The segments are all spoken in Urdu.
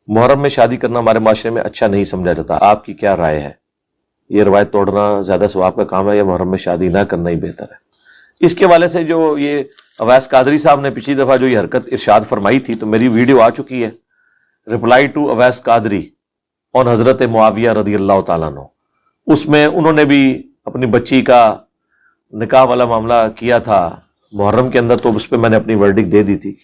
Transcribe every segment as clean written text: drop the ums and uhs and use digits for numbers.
محرم میں شادی کرنا ہمارے معاشرے میں اچھا نہیں سمجھا جاتا، آپ کی کیا رائے ہے؟ یہ روایت توڑنا زیادہ ثواب کا کام ہے یا محرم میں شادی نہ کرنا ہی بہتر ہے؟ اس کے حوالے سے جو یہ اویس قادری صاحب نے پچھلی دفعہ جو یہ حرکت ارشاد فرمائی تھی، تو میری ویڈیو آ چکی ہے، رپلائی ٹو اویس قادری اور حضرت معاویہ رضی اللہ تعالیٰ عنہ. اس میں انہوں نے بھی اپنی بچی کا نکاح والا معاملہ کیا تھا محرم کے اندر، تو اس پہ میں نے اپنی ورڈک دے دی تھی.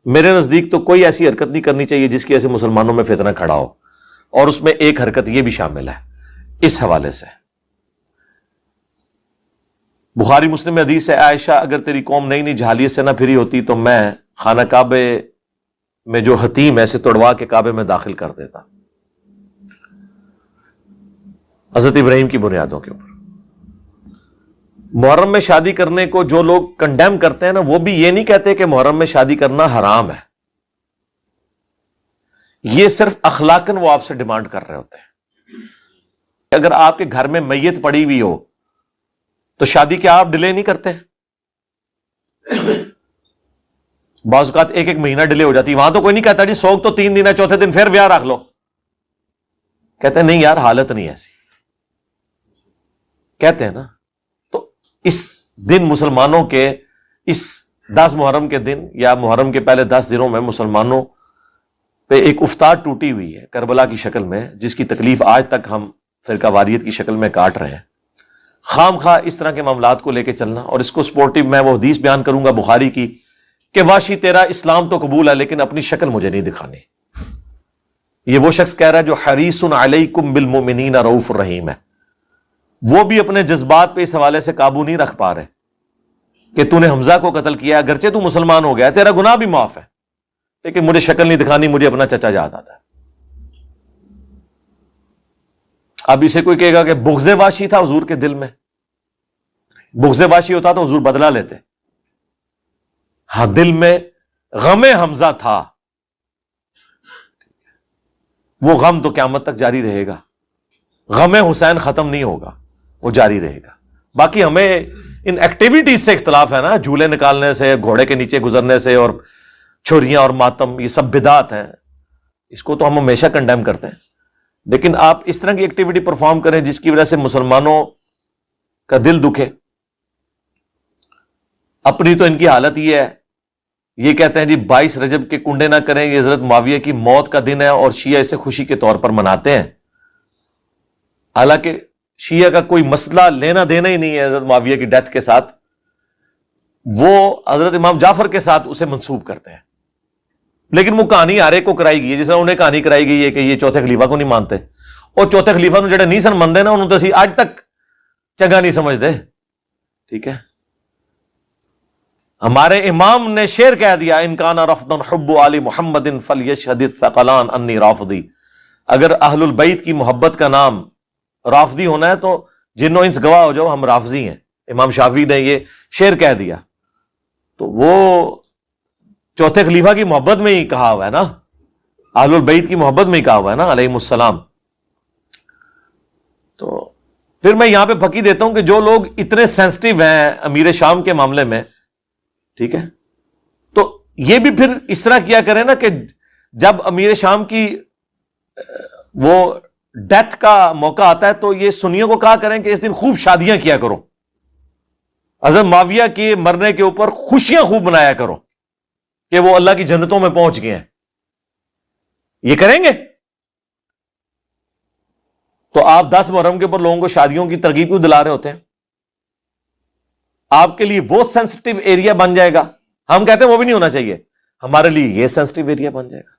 میرے نزدیک تو کوئی ایسی حرکت نہیں کرنی چاہیے جس کی وجہ سے مسلمانوں میں فتنہ کھڑا ہو، اور اس میں ایک حرکت یہ بھی شامل ہے. اس حوالے سے بخاری مسلم میں حدیث ہے، عائشہ اگر تیری قوم نئی نئی جہالیت سے نہ پھری ہوتی تو میں خانہ کعبے میں جو حتیم ایسے توڑوا کے کعبے میں داخل کر دیتا. حضرت ابراہیم کی بنیادوں کے اوپر. محرم میں شادی کرنے کو جو لوگ کنڈیم کرتے ہیں نا، وہ بھی یہ نہیں کہتے کہ محرم میں شادی کرنا حرام ہے، یہ صرف اخلاقاً وہ آپ سے ڈیمانڈ کر رہے ہوتے ہیں. اگر آپ کے گھر میں میت پڑی ہوئی ہو تو شادی کیا آپ ڈیلے نہیں کرتے؟ بعض اوقات ایک ایک مہینہ ڈیلے ہو جاتی، وہاں تو کوئی نہیں کہتا جی سوگ تو 3 دن ہے، چوتھے دن پھر بیاہ رکھ لو. کہتے ہیں نہیں یار حالت نہیں ایسی، کہتے ہیں نا. تو اس دن مسلمانوں کے اس 10 محرم کے دن یا محرم کے پہلے 10 دنوں میں مسلمانوں پہ ایک افتاد ٹوٹی ہوئی ہے کربلا کی شکل میں، جس کی تکلیف آج تک ہم فرقہ واریت کی شکل میں کاٹ رہے ہیں. خام خواہ اس طرح کے معاملات کو لے کے چلنا، اور اس کو سپورٹیو میں وہ حدیث بیان کروں گا بخاری کی کہ واشی تیرا اسلام تو قبول ہے لیکن اپنی شکل مجھے نہیں دکھانی. یہ وہ شخص کہہ رہا ہے جو حریص علیکم بالمؤمنین رؤوف الرحیم ہے، وہ بھی اپنے جذبات پہ اس حوالے سے قابو نہیں رکھ پا رہے کہ تو نے حمزہ کو قتل کیا، اگرچہ تو مسلمان ہو گیا، تیرا گناہ بھی معاف ہے، لیکن مجھے شکل نہیں دکھانی، مجھے اپنا چچا یاد آتا ہے. اب اسے کوئی کہے گا کہ بغض واشی تھا حضور کے دل میں، بغض واشی ہوتا تو حضور بدلہ لیتے. ہاں دل میں غم حمزہ تھا، وہ غم تو قیامت تک جاری رہے گا. غم حسین ختم نہیں ہوگا، وہ جاری رہے گا. باقی ہمیں ان ایکٹیویٹیز سے اختلاف ہے نا، جھولے نکالنے سے، گھوڑے کے نیچے گزرنے سے، اور چھریاں اور ماتم، یہ سب بدعات ہیں، اس کو تو ہم ہمیشہ کنڈیم کرتے ہیں. لیکن آپ اس طرح کی ایکٹیویٹی پرفارم کریں جس کی وجہ سے مسلمانوں کا دل دکھے. اپنی تو ان کی حالت یہ ہے، یہ کہتے ہیں جی 22 رجب کے کنڈے نہ کریں، یہ حضرت معاویہ کی موت کا دن ہے اور شیعہ اسے خوشی کے طور پر مناتے ہیں. حالانکہ شیعہ کا کوئی مسئلہ لینا دینا ہی نہیں ہے حضرت معاویہ کی ڈیتھ کے ساتھ، وہ حضرت امام جعفر کے ساتھ اسے منسوب کرتے ہیں. لیکن وہ کہانی ہر ایک کو کرائی گئی ہے، جس طرح انہیں کہانی کرائی گئی ہے کہ یہ چوتھے خلیفہ کو نہیں مانتے، اور چوتھے خلیفہ نو جڑے نہیں سن مندے نا انہوں تو اسی آج تک چنگا نہیں سمجھتے. ٹھیک ہے، ہمارے امام نے شعر کہہ دیا، ان کان رفضا حب آل محمد فلیشہد الثقلان انی رافضی. اگر اہل البیت کی محبت کا نام رافضی ہونا ہے تو جنوں انس گواہ ہو جاؤ ہم رافضی ہیں. امام شافعی نے یہ شعر کہہ دیا، تو وہ چوتھے خلیفہ کی محبت میں ہی کہا ہوا ہے نا، اہل البیت کی محبت میں ہی کہا ہوا ہے نا علیہم السلام. تو پھر میں یہاں پہ پھکی دیتا ہوں کہ جو لوگ اتنے سینسٹیو ہیں امیر شام کے معاملے میں، ٹھیک ہے، تو یہ بھی پھر اس طرح کیا کریں نا کہ جب امیر شام کی وہ ڈیتھ کا موقع آتا ہے تو یہ سنیوں کو کہا کریں کہ اس دن خوب شادیاں کیا کرو، حضرت معاویہ کے مرنے کے اوپر خوشیاں خوب منایا کرو کہ وہ اللہ کی جنتوں میں پہنچ گئے ہیں. یہ کریں گے تو آپ 10 محرم کے اوپر لوگوں کو شادیوں کی ترغیب کیوں دلا رہے ہوتے ہیں؟ آپ کے لیے وہ سینسٹیو ایریا بن جائے گا، ہم کہتے ہیں وہ بھی نہیں ہونا چاہیے، ہمارے لیے یہ سینسٹیو ایریا بن جائے گا.